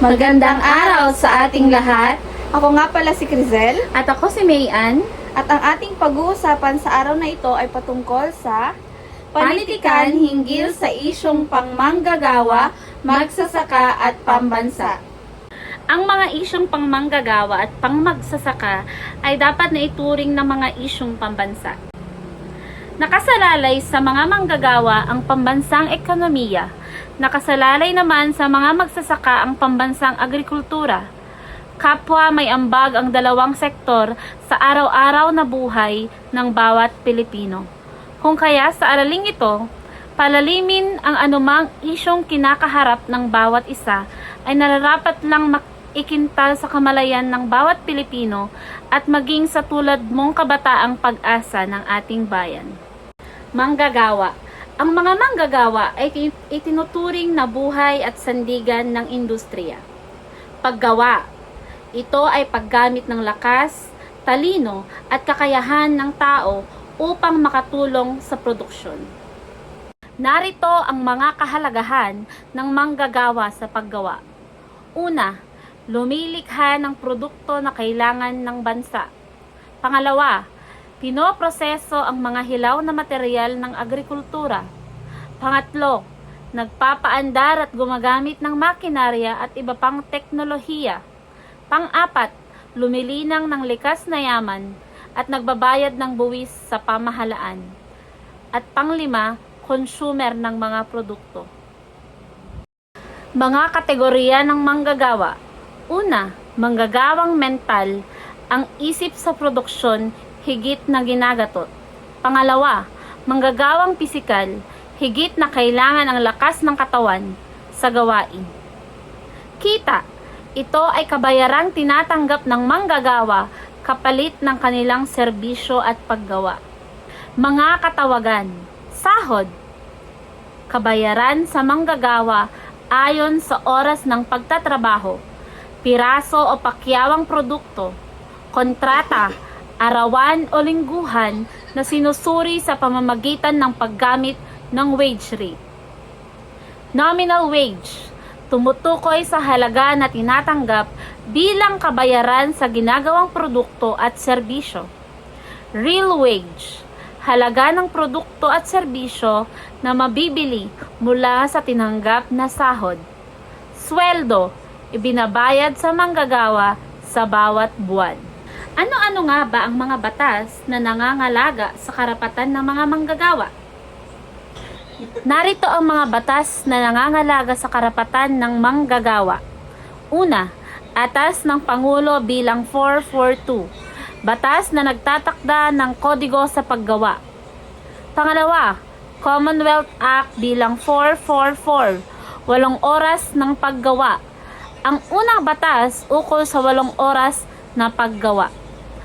Magandang araw sa ating lahat. Ako nga pala si Crizel. At ako si Mayan. At ang ating pag-uusapan sa araw na ito ay patungkol sa Panitikan hinggil sa isyong pangmanggagawa, magsasaka at pambansa. Ang mga isyong pangmanggagawa at pangmagsasaka ay dapat na ituring na mga isyong pambansa. Nakasalalay sa mga manggagawa ang pambansang ekonomiya. Nakasalalay naman sa mga magsasaka ang pambansang agrikultura. Kapwa may ambag ang dalawang sektor sa araw-araw na buhay ng bawat Pilipino. Kung kaya sa araling ito, palalimin ang anumang isyong kinakaharap ng bawat isa ay nararapat lang ikintal sa kamalayan ng bawat Pilipino at maging sa tulad mong kabataang pag-asa ng ating bayan. Manggagawa. Ang mga manggagawa ay itinuturing na buhay at sandigan ng industriya. Paggawa. Ito ay paggamit ng lakas, talino at kakayahan ng tao upang makatulong sa produksyon. Narito ang mga kahalagahan ng manggagawa sa paggawa. Una, lumilikha ng produkto na kailangan ng bansa. Pangalawa, pinoproseso ang mga hilaw na material ng agrikultura. Pangatlo, nagpapaandar at gumagamit ng makinarya at iba pang teknolohiya. Pang-apat, lumilinang ng likas na yaman at nagbabayad ng buwis sa pamahalaan. At pang-lima, consumer ng mga produkto. Mga kategorya ng manggagawa. Una, manggagawang mental, ang isip sa produksyon higit na ginagatot. Pangalawa, manggagawang pisikal, higit na kailangan ang lakas ng katawan sa gawain. Kita, ito ay kabayarang tinatanggap ng manggagawa kapalit ng kanilang serbisyo at paggawa. Mga katawagan, sahod, kabayaran sa manggagawa ayon sa oras ng pagtatrabaho, piraso o pakyawang produkto, kontrata, arawan o lingguhan na sinusuri sa pamamagitan ng paggamit ng wage rate. Nominal wage, tumutukoy sa halaga na tinatanggap bilang kabayaran sa ginagawang produkto at serbisyo. Real wage, halaga ng produkto at serbisyo na mabibili mula sa tinanggap na sahod. Sweldo, ibinabayad sa manggagawa sa bawat buwan. Ano-ano nga ba ang mga batas na nangangalaga sa karapatan ng mga manggagawa? Narito ang mga batas na nangangalaga sa karapatan ng manggagawa. Una, Atas ng Pangulo bilang 442, batas na nagtatakda ng kodigo sa paggawa. Pangalawa, Commonwealth Act bilang 444, 8 oras ng paggawa. Ang unang batas ukol sa 8 oras na paggawa.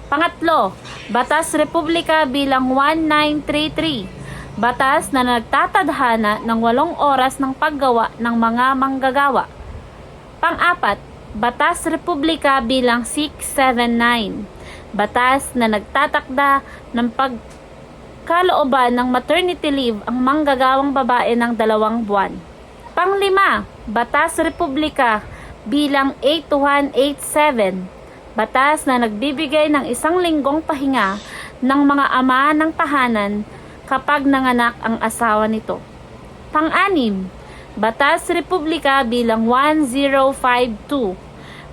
Pangatlo, Batas Republika bilang 1933, batas na nagtatadhana ng 8 oras ng paggawa ng mga manggagawa. Pang-apat, Batas Republika bilang 679, batas na nagtatakda ng pagkalooban ng maternity leave ang manggagawang babae ng 2 buwan. Pang-lima, Batas Republika bilang 8187, batas na nagbibigay ng 1 linggong pahinga ng mga ama ng tahanan kapag nanganak ang asawa nito. Pang-anim, Batas Republika bilang 1052,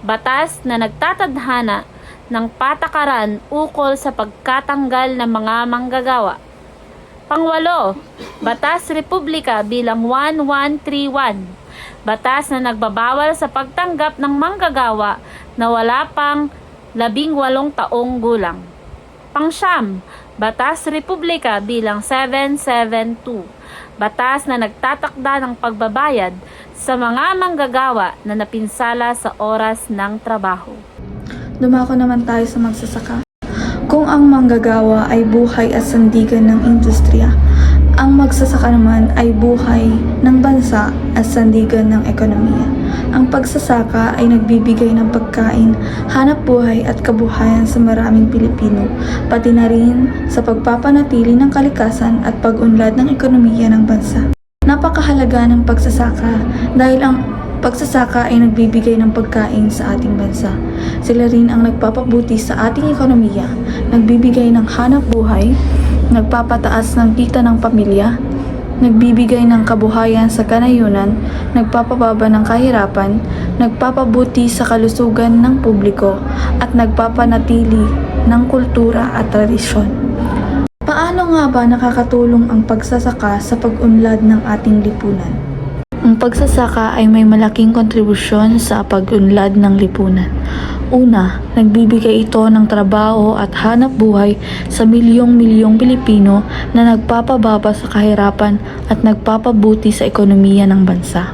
batas na nagtatadhana ng patakaran ukol sa pagkatanggal ng mga manggagawa. Pang-walo, Batas Republika bilang 1131, batas na nagbabawal sa pagtanggap ng manggagawa na wala pang 18 taong gulang. Pang-siyam, Batas Republika bilang 772, batas na nagtatakda ng pagbabayad sa mga manggagawa na napinsala sa oras ng trabaho. Dumako naman tayo sa magsasaka. Kung ang manggagawa ay buhay at sandigan ng industriya, ang magsasaka naman ay buhay ng bansa at sandigan ng ekonomiya. Ang pagsasaka ay nagbibigay ng pagkain, hanap buhay at kabuhayan sa maraming Pilipino, pati na rin sa pagpapanatili ng kalikasan at pag-unlad ng ekonomiya ng bansa. Napakahalaga ng pagsasaka dahil ang pagsasaka ay nagbibigay ng pagkain sa ating bansa. Sila rin ang nagpapabuti sa ating ekonomiya, nagbibigay ng hanap buhay, nagpapataas ng kita ng pamilya, nagbibigay ng kabuhayan sa kanayunan, nagpapababa ng kahirapan, nagpapabuti sa kalusugan ng publiko, at nagpapanatili ng kultura at tradisyon. Paano nga ba nakakatulong ang pagsasaka sa pag-unlad ng ating lipunan? Ang pagsasaka ay may malaking kontribusyon sa pag-unlad ng lipunan. Una, nagbibigay ito ng trabaho at hanap buhay sa milyong-milyong Pilipino na nagpapababa sa kahirapan at nagpapabuti sa ekonomiya ng bansa.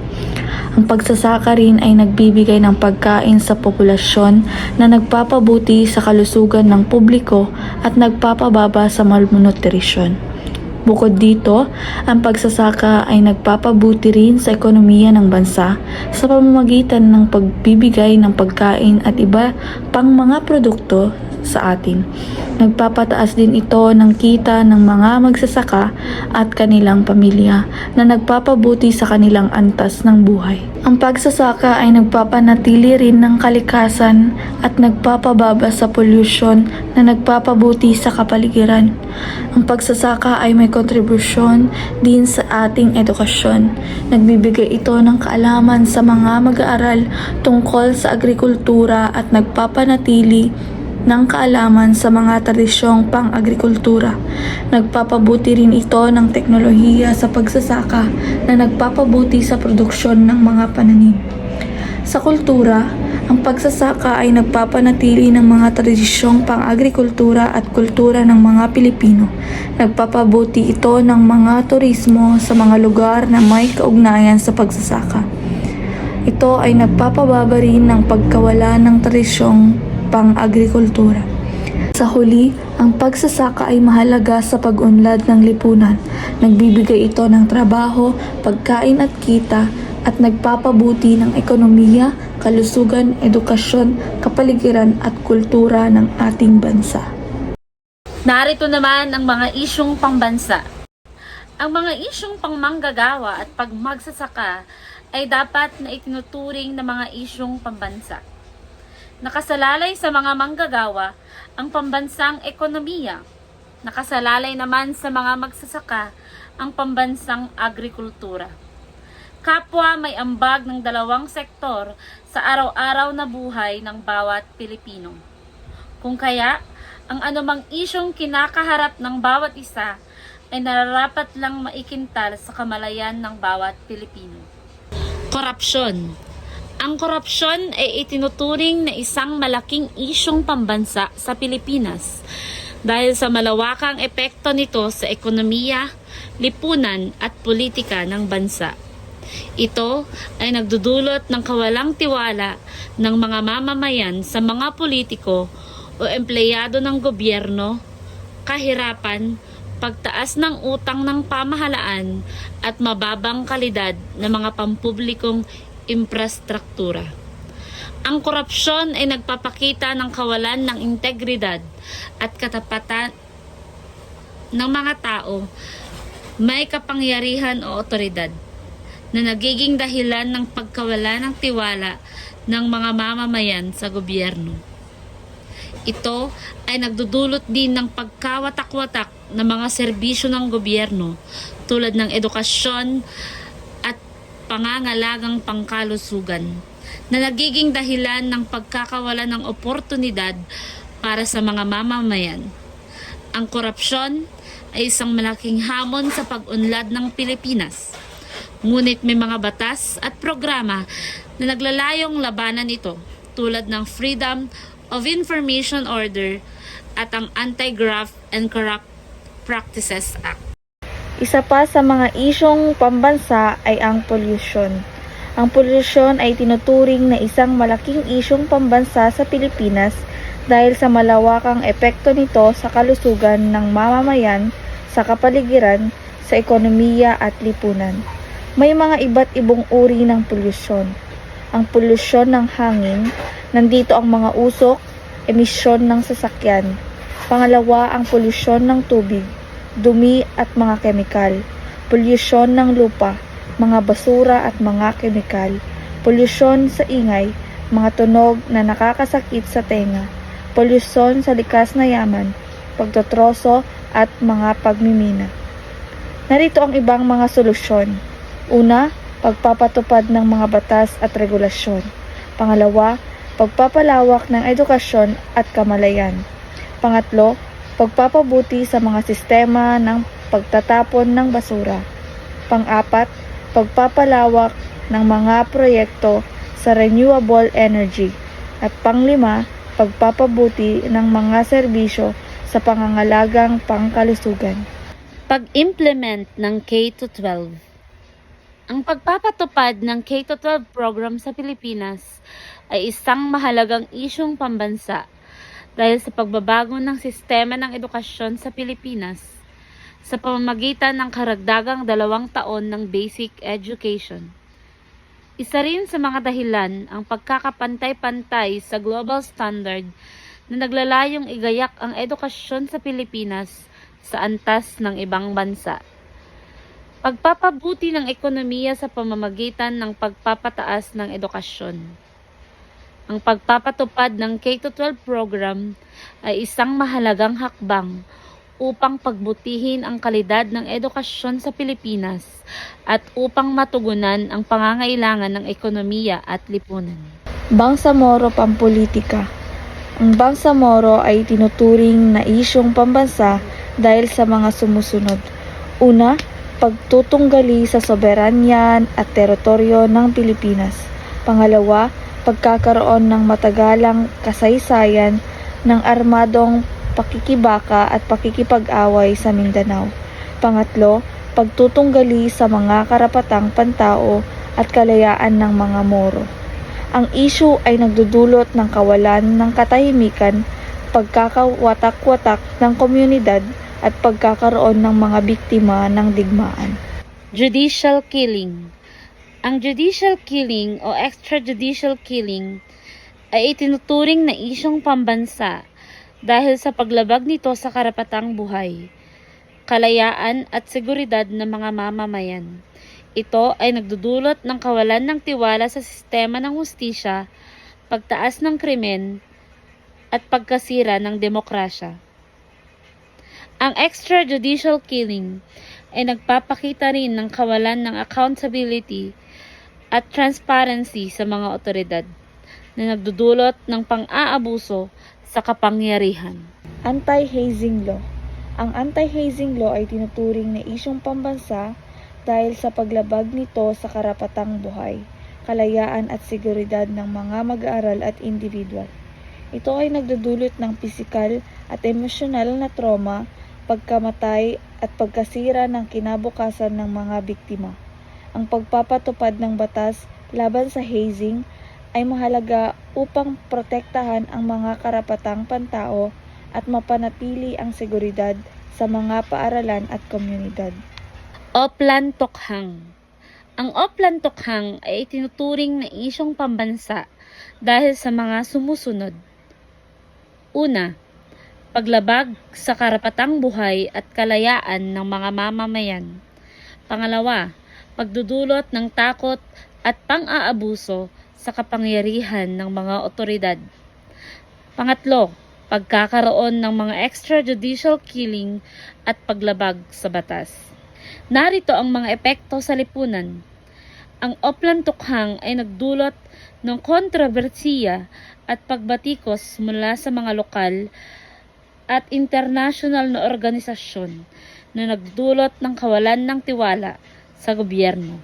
Ang pagsasaka rin ay nagbibigay ng pagkain sa populasyon na nagpapabuti sa kalusugan ng publiko at nagpapababa sa malnutrisyon. Bukod dito, ang pagsasaka ay nagpapabuti rin sa ekonomiya ng bansa sa pamamagitan ng pagbibigay ng pagkain at iba pang mga produkto sa atin. Nagpapataas din ito ng kita ng mga magsasaka at kanilang pamilya na nagpapabuti sa kanilang antas ng buhay. Ang pagsasaka ay nagpapanatili rin ng kalikasan at nagpapababa sa pollution na nagpapabuti sa kapaligiran. Ang pagsasaka ay may kontribusyon din sa ating edukasyon. Nagbibigay ito ng kaalaman sa mga mag-aaral tungkol sa agrikultura at nagpapanatili ng kaalaman sa mga tradisyong pang-agrikultura. Nagpapabuti rin ito ng teknolohiya sa pagsasaka na nagpapabuti sa produksyon ng mga pananim. Sa kultura, ang pagsasaka ay nagpapanatili ng mga tradisyong pang-agrikultura at kultura ng mga Pilipino. Nagpapabuti ito ng mga turismo sa mga lugar na may kaugnayan sa pagsasaka. Ito ay nagpapababa rin ng pagkawala ng tradisyong pang-agrikultura. Sa huli, ang pagsasaka ay mahalaga sa pag-unlad ng lipunan. Nagbibigay ito ng trabaho, pagkain at kita, at nagpapabuti ng ekonomiya, kalusugan, edukasyon, kapaligiran at kultura ng ating bansa. Narito naman ang mga isyong pangbansa. Ang mga isyong pangmanggagawa at pagmagsasaka ay dapat na itinuturing na mga isyong pambansa. Nakasalalay sa mga manggagawa ang pambansang ekonomiya. Nakasalalay naman sa mga magsasaka ang pambansang agrikultura. Kapwa may ambag ng dalawang sektor sa araw-araw na buhay ng bawat Pilipino. Kung kaya, ang anumang isyong kinakaharap ng bawat isa ay nararapat lang maikintal sa kamalayan ng bawat Pilipino. Korupsyon. Ang korupsyon ay itinuturing na isang malaking isyong pambansa sa Pilipinas dahil sa malawakang epekto nito sa ekonomiya, lipunan at politika ng bansa. Ito ay nagdudulot ng kawalang tiwala ng mga mamamayan sa mga politiko o empleyado ng gobyerno, kahirapan, pagtaas ng utang ng pamahalaan at mababang kalidad ng mga pampublikong infrastruktura. Ang korupsyon ay nagpapakita ng kawalan ng integridad at katapatan ng mga tao may kapangyarihan o otoridad na nagiging dahilan ng pagkawala ng tiwala ng mga mamamayan sa gobyerno. Ito ay nagdudulot din ng pagkawatak-watak ng mga serbisyo ng gobyerno tulad ng edukasyon at pangangalagang pangkalusugan na nagiging dahilan ng pagkakawala ng oportunidad para sa mga mamamayan. Ang korupsyon ay isang malaking hamon sa pag-unlad ng Pilipinas. Ngunit may mga batas at programa na naglalayong labanan ito tulad ng Freedom of Information Order at ang Anti-Graft and Corrupt Practices Act. Isa pa sa mga isyong pambansa ay ang polusyon. Ang polusyon ay tinuturing na isang malaking isyong pambansa sa Pilipinas dahil sa malawakang epekto nito sa kalusugan ng mamamayan, sa kapaligiran, sa ekonomiya at lipunan. May mga iba't ibang uri ng polusyon. Ang polusyon ng hangin, nandito ang mga usok, emisyon ng sasakyan. Pangalawa, ang polusyon ng tubig, dumi at mga kemikal, polusyon ng lupa, mga basura at mga kemikal, polusyon sa ingay, mga tunog na nakakasakit sa tenga, polusyon sa likas na yaman, pagtotroso at mga pagmimina. Narito ang ibang mga solusyon. Una, pagpapatupad ng mga batas at regulasyon. Pangalawa, pagpapalawak ng edukasyon at kamalayan. Pangatlo, pagpapabuti sa mga sistema ng pagtatapon ng basura. Pang-apat, pagpapalawak ng mga proyekto sa renewable energy. At panglima, pagpapabuti ng mga serbisyo sa pangangalagang pangkalusugan. Pag-implement ng K-12. Ang pagpapatupad ng K-12 program sa Pilipinas ay isang mahalagang isyung pambansa dahil sa pagbabago ng sistema ng edukasyon sa Pilipinas sa pamamagitan ng karagdagang 2 taon ng basic education. Isa rin sa mga dahilan ang pagkakapantay-pantay sa global standard na naglalayong igayak ang edukasyon sa Pilipinas sa antas ng ibang bansa. Pagpapabuti ng ekonomiya sa pamamagitan ng pagpapataas ng edukasyon. Ang pagpapatupad ng K-12 program ay isang mahalagang hakbang upang pagbutihin ang kalidad ng edukasyon sa Pilipinas at upang matugunan ang pangangailangan ng ekonomiya at lipunan. Bangsamoro Pampolitika. Ang Bangsamoro ay tinuturing na isyong pambansa dahil sa mga sumusunod. Una, pagtutunggali sa soberanyan at teritoryo ng Pilipinas. Pangalawa, pagkakaroon ng matagalang kasaysayan ng armadong pakikibaka at pakikipag-away sa Mindanao. Pangatlo, pagtutunggali sa mga karapatang pantao at kalayaan ng mga Moro. Ang issue ay nagdudulot ng kawalan ng katahimikan, pagkakawatak-watak ng komunidad at pagkakaroon ng mga biktima ng digmaan. Judicial killing. Ang judicial killing o extrajudicial killing ay itinuturing na isyong pambansa dahil sa paglabag nito sa karapatang buhay, kalayaan at seguridad ng mga mamamayan. Ito ay nagdudulot ng kawalan ng tiwala sa sistema ng hustisya, pagtaas ng krimen, at pagkasira ng demokrasya. Ang extrajudicial killing ay nagpapakita rin ng kawalan ng accountability at transparency sa mga otoridad na nagdudulot ng pang-aabuso sa kapangyarihan. Anti-hazing law. Ang anti-hazing law ay tinuturing na isyong pambansa dahil sa paglabag nito sa karapatang buhay, kalayaan at seguridad ng mga mag-aaral at individual. Ito ay nagdudulot ng pisikal at emosyonal na trauma, pagkamatay at pagkasira ng kinabukasan ng mga biktima. Ang pagpapatupad ng batas laban sa hazing ay mahalaga upang protektahan ang mga karapatang pantao at mapanatili ang seguridad sa mga paaralan at komunidad. Oplan Tokhang. Ang Oplan Tokhang ay tinuturing na isyong pambansa dahil sa mga sumusunod. Una, paglabag sa karapatang buhay at kalayaan ng mga mamamayan. Pangalawa, pagdudulot ng takot at pang-aabuso sa kapangyarihan ng mga otoridad. Pangatlo, pagkakaroon ng mga extrajudicial killing at paglabag sa batas. Narito ang mga epekto sa lipunan. Ang Oplan Tokhang ay nagdulot ng kontrobersiya at pagbatikos mula sa mga lokal at international na organisasyon na nagdulot ng kawalan ng tiwala sa gobyerno.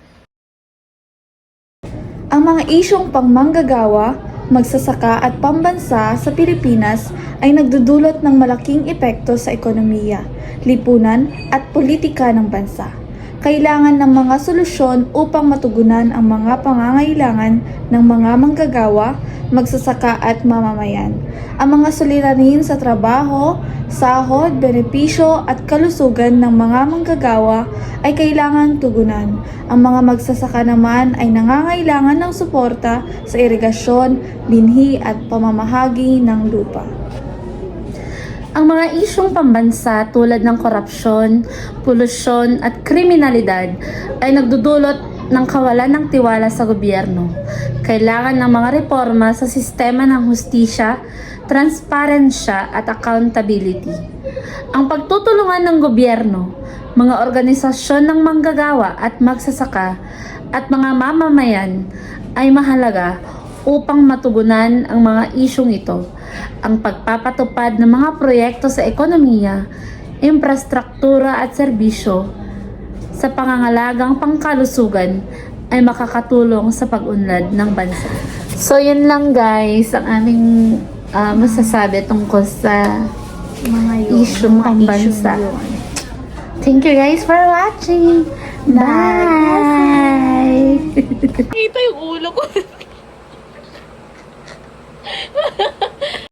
Ang mga isyong pangmanggagawa, magsasaka at pambansa sa Pilipinas ay nagdudulot ng malaking epekto sa ekonomiya, lipunan at politika ng bansa. Kailangan ng mga solusyon upang matugunan ang mga pangangailangan ng mga manggagawa, magsasaka at mamamayan. Ang mga suliranin sa trabaho, sahod, benepisyo at kalusugan ng mga manggagawa ay kailangang tugunan. Ang mga magsasaka naman ay nangangailangan ng suporta sa irigasyon, binhi at pamamahagi ng lupa. Ang mga isyong pambansa tulad ng korupsyon, polusyon at kriminalidad ay nagdudulot ng kawalan ng tiwala sa gobyerno. Kailangan ng mga reforma sa sistema ng hustisya, transparensya at accountability. Ang pagtutulungan ng gobyerno, mga organisasyon ng manggagawa at magsasaka at mga mamamayan ay mahalaga upang matugunan ang mga isyong ito. Ang pagpapatupad ng mga proyekto sa ekonomiya, infrastruktura at serbisyo sa pangangalagang pangkalusugan ay makakatulong sa pag-unlad ng bansa. So yun lang guys ang aming masasabi tungkol sa isyong pambansa. Thank you guys for watching. Bye! Kita yung ulo ko.